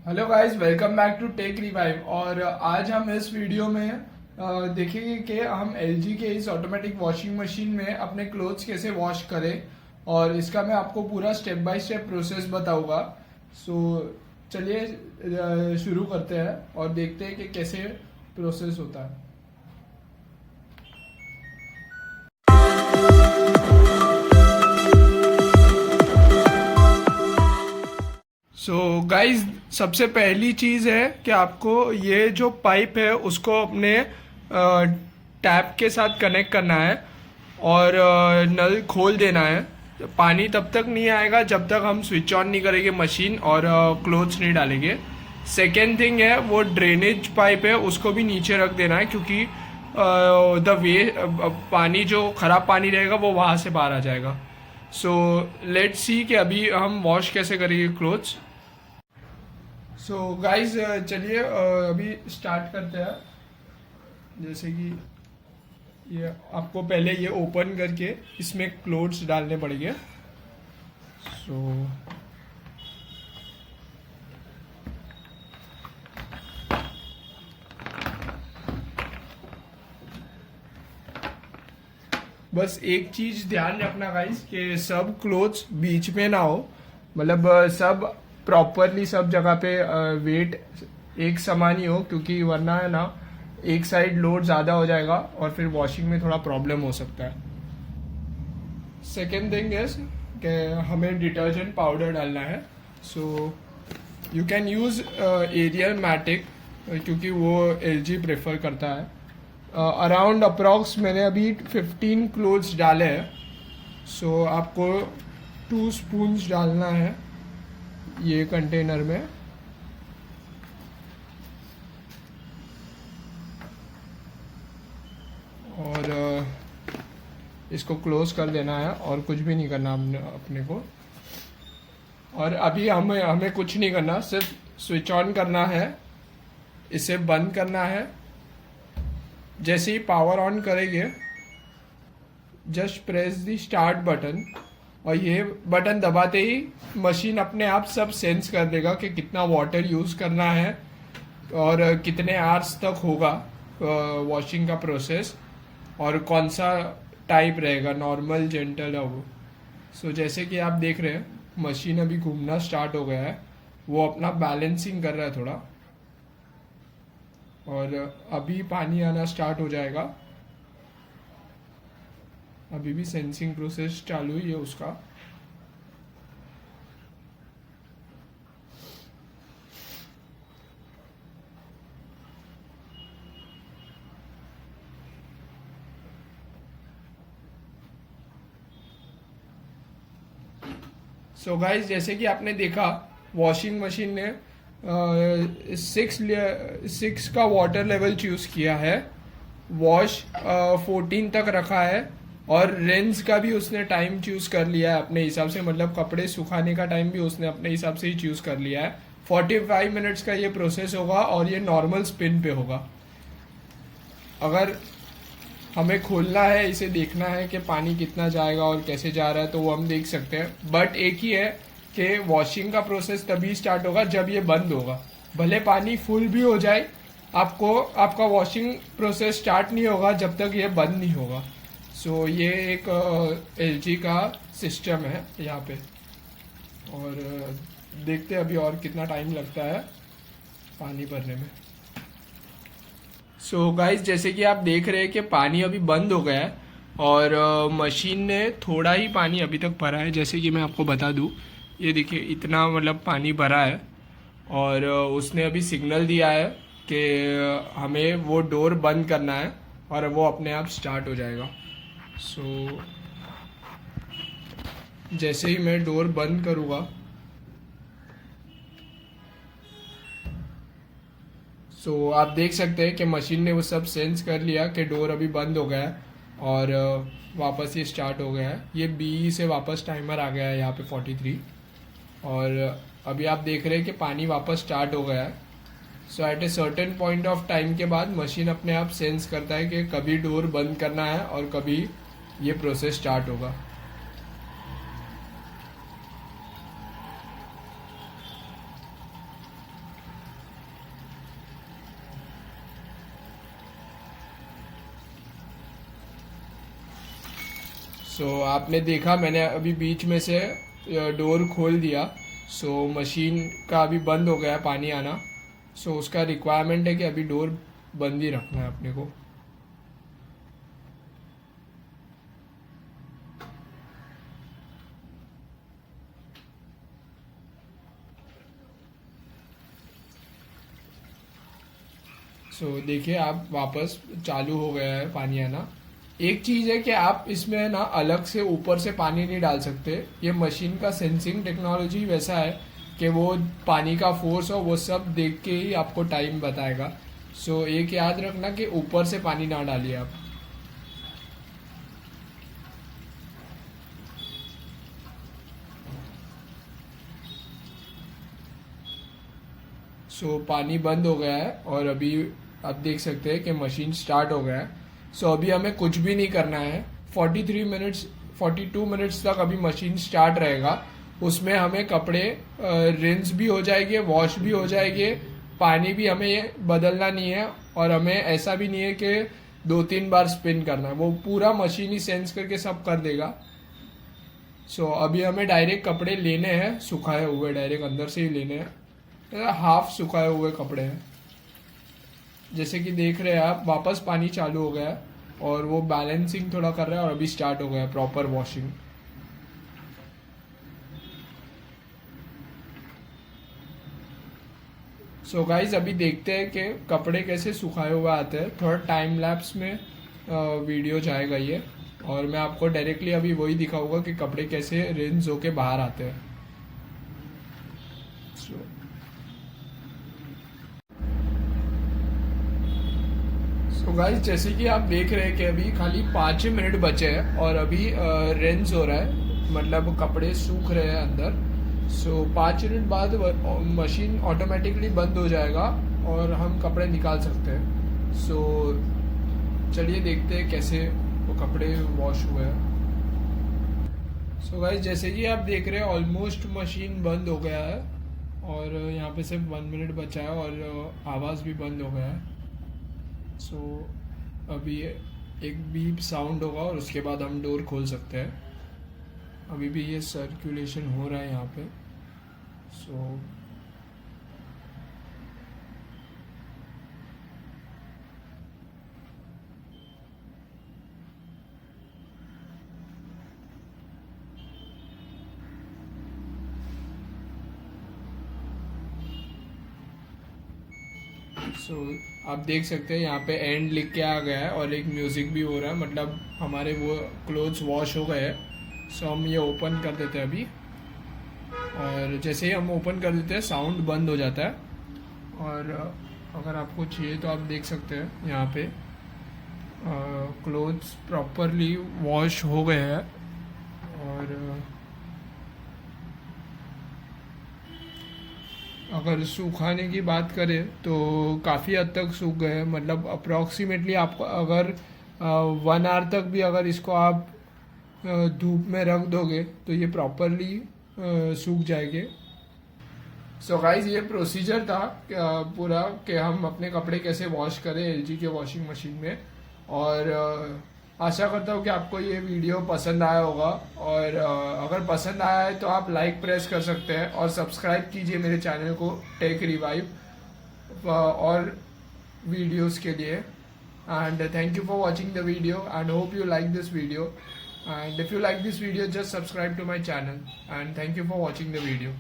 Hello guys, welcome back to Tech Revive. और आज हम इस वीडियो में देखेंगे कि हम एलजी के इस ऑटोमेटिक वॉशिंग मशीन में अपने क्लोथ्स कैसे वॉश करें, और इसका मैं आपको पूरा स्टेप बाय स्टेप प्रोसेस बताऊंगा। सो चलिए शुरू करते हैं और देखते हैं कि कैसे प्रोसेस होता है। सो गाइज, सबसे पहली चीज़ है कि आपको ये जो पाइप है उसको अपने टैप के साथ कनेक्ट करना है और नल खोल देना है। पानी तब तक नहीं आएगा जब तक हम स्विच ऑन नहीं करेंगे मशीन और क्लोथ्स नहीं डालेंगे। सेकेंड थिंग है, वो ड्रेनेज पाइप है उसको भी नीचे रख देना है, क्योंकि द वे पानी जो खराब पानी रहेगा वो वहाँ से बाहर आ जाएगा। सो लेट्स सी कि अभी हम वॉश कैसे करेंगे क्लोथ्स। सो गाइज, चलिए अभी स्टार्ट करते हैं। जैसे कि ये आपको पहले ये ओपन करके इसमें क्लोथ्स डालने पड़ेंगे। सो बस एक चीज ध्यान रखना गाइस कि सब क्लोथ्स बीच में ना हो, मतलब सब प्रॉपरली सब जगह पे वेट एक समान ही हो, क्योंकि वरना है ना एक साइड लोड ज़्यादा हो जाएगा और फिर वॉशिंग में थोड़ा प्रॉब्लम हो सकता है। सेकेंड थिंग इज कि हमें डिटर्जेंट पाउडर डालना है। So you can use Ariel Matic, क्योंकि वो एलजी प्रेफर करता है। अराउंड अप्रॉक्स मैंने अभी 15 क्लोथ्स डाले हैं। सो आपको 2 स्पून्स डालना है ये कंटेनर में। और इसको क्लोज कर देना है और कुछ भी नहीं करना अपने को। और अभी हमें कुछ नहीं करना, सिर्फ स्विच ऑन करना है, इसे बंद करना है। जैसे ही पावर ऑन करेंगे just press the start button, और ये बटन दबाते ही मशीन अपने आप सब सेंस कर देगा कि कितना वाटर यूज़ करना है और कितने आवर्स तक होगा वॉशिंग का प्रोसेस, और कौन सा टाइप रहेगा, नॉर्मल, जेंटल और वो। सो जैसे कि आप देख रहे हैं मशीन अभी घूमना स्टार्ट हो गया है, वो अपना बैलेंसिंग कर रहा है थोड़ा, और अभी पानी आना स्टार्ट हो जाएगा। अभी भी सेंसिंग प्रोसेस चालू ही है उसका। सो गाइज, जैसे कि आपने देखा वॉशिंग मशीन ने 6 का वाटर लेवल चूज किया है, वॉश 14 तक रखा है, और रेंज का भी उसने टाइम चूज कर लिया है अपने हिसाब से, मतलब कपड़े सुखाने का टाइम भी उसने अपने हिसाब से ही चूज कर लिया है। 45 मिनट्स का ये प्रोसेस होगा और ये नॉर्मल स्पिन पे होगा। अगर हमें खोलना है, इसे देखना है कि पानी कितना जाएगा और कैसे जा रहा है, तो वो हम देख सकते हैं। बट एक ही है कि वॉशिंग का प्रोसेस तभी स्टार्ट होगा जब ये बंद होगा। भले पानी फुल भी हो जाए, आपका वॉशिंग प्रोसेस स्टार्ट नहीं होगा जब तक ये बंद नहीं होगा। सो ये एक एलजी का सिस्टम है यहाँ पे। और देखते हैं अभी और कितना टाइम लगता है पानी भरने में। सो गाइस, जैसे कि आप देख रहे हैं कि पानी अभी बंद हो गया है, और मशीन ने थोड़ा ही पानी अभी तक भरा है। जैसे कि मैं आपको बता दूं, ये देखिए इतना मतलब पानी भरा है, और उसने अभी सिग्नल दिया है कि हमें वो डोर बंद करना है और वो अपने आप स्टार्ट हो जाएगा। सो जैसे ही मैं डोर बंद करूँगा, सो आप देख सकते हैं कि मशीन ने वो सब सेंस कर लिया कि डोर अभी बंद हो गया है, और वापस ये स्टार्ट हो गया है। ये बी से वापस टाइमर आ गया है यहाँ पे 43, और अभी आप देख रहे हैं कि पानी वापस स्टार्ट हो गया है। So at a certain point of time के बाद मशीन अपने आप सेंस करता है कि कभी डोर बंद करना है और कभी ये प्रोसेस स्टार्ट होगा। सो आपने देखा मैंने अभी बीच में से डोर खोल दिया। सो मशीन का अभी बंद हो गया है पानी आना। सो उसका रिक्वायरमेंट है कि अभी डोर बंद ही रखना है अपने को। देखिए आप वापस चालू हो गया है पानी आना। एक चीज़ है कि आप इसमें ना अलग से ऊपर से पानी नहीं डाल सकते। ये मशीन का सेंसिंग टेक्नोलॉजी वैसा है कि वो पानी का फोर्स और वो सब देख के ही आपको टाइम बताएगा। एक याद रखना कि ऊपर से पानी ना डालिए आप। पानी बंद हो गया है और अभी आप देख सकते हैं कि मशीन स्टार्ट हो गया है। अभी हमें कुछ भी नहीं करना है। 42 मिनट्स तक अभी मशीन स्टार्ट रहेगा। उसमें हमें कपड़े रिंस भी हो जाएंगे, वॉश भी हो जाएंगे, पानी भी हमें बदलना नहीं है और हमें ऐसा भी नहीं है कि 2-3 बार स्पिन करना है। वो पूरा मशीन ही सेंस करके सब कर देगा। अभी हमें डायरेक्ट कपड़े लेने हैं सुखाए हुए, डायरेक्ट अंदर से ही लेने हैं। हाफ सुखाए हुए कपड़े हैं। जैसे कि देख रहे हैं आप, वापस पानी चालू हो गया है और वो बैलेंसिंग थोड़ा कर रहा है और अभी स्टार्ट हो गया है प्रॉपर वॉशिंग। गाइज अभी देखते हैं कि कपड़े कैसे सुखाए हुए आते हैं। थोड़ा टाइम लैप्स में वीडियो जाएगा ये, और मैं आपको डायरेक्टली अभी वही दिखाऊंगा कि कपड़े कैसे रिंस होके बाहर आते हैं। गाइस जैसे कि आप देख रहे हैं कि अभी खाली 5 मिनट बचे हैं और अभी रेंस हो रहा है, मतलब कपड़े सूख रहे हैं अंदर। 5 मिनट बाद मशीन ऑटोमेटिकली बंद हो जाएगा और हम कपड़े निकाल सकते हैं। चलिए देखते हैं कैसे वो कपड़े वॉश हुए हैं। गाइस जैसे कि आप देख रहे हैं ऑलमोस्ट मशीन बंद हो गया है और यहाँ पे सिर्फ 1 मिनट बचा है और आवाज़ भी बंद हो गया है। अभी एक बीप साउंड होगा और उसके बाद हम डोर खोल सकते हैं। अभी भी ये सर्कुलेशन हो रहा है यहाँ पे। आप देख सकते हैं यहाँ पे एंड लिख के आ गया है और एक म्यूज़िक भी हो रहा है, मतलब हमारे वो क्लोथ्स वॉश हो गए हैं। हम ये ओपन कर देते हैं अभी, और जैसे ही हम ओपन कर देते हैं साउंड बंद हो जाता है। और अगर आपको चाहिए तो आप देख सकते हैं यहाँ पे क्लोथ्स प्रॉपरली वॉश हो गए हैं। और अगर सुखाने की बात करें तो काफ़ी हद तक सूख गए, मतलब अप्रॉक्सीमेटली आपको अगर 1 आवर तक भी अगर इसको आप धूप में रख दोगे तो ये प्रॉपरली सूख जाएंगे। गाइस ये प्रोसीजर था पूरा कि हम अपने कपड़े कैसे वॉश करें एलजी के वॉशिंग मशीन में। और आशा करता हूँ कि आपको ये वीडियो पसंद आया होगा, और अगर पसंद आया है तो आप लाइक प्रेस कर सकते हैं और सब्सक्राइब कीजिए मेरे चैनल को टेक रिवाइव और वीडियोस के लिए। And thank you for watching the video and hope you like this video, and if you like this video just subscribe to my channel, and thank you for watching the video.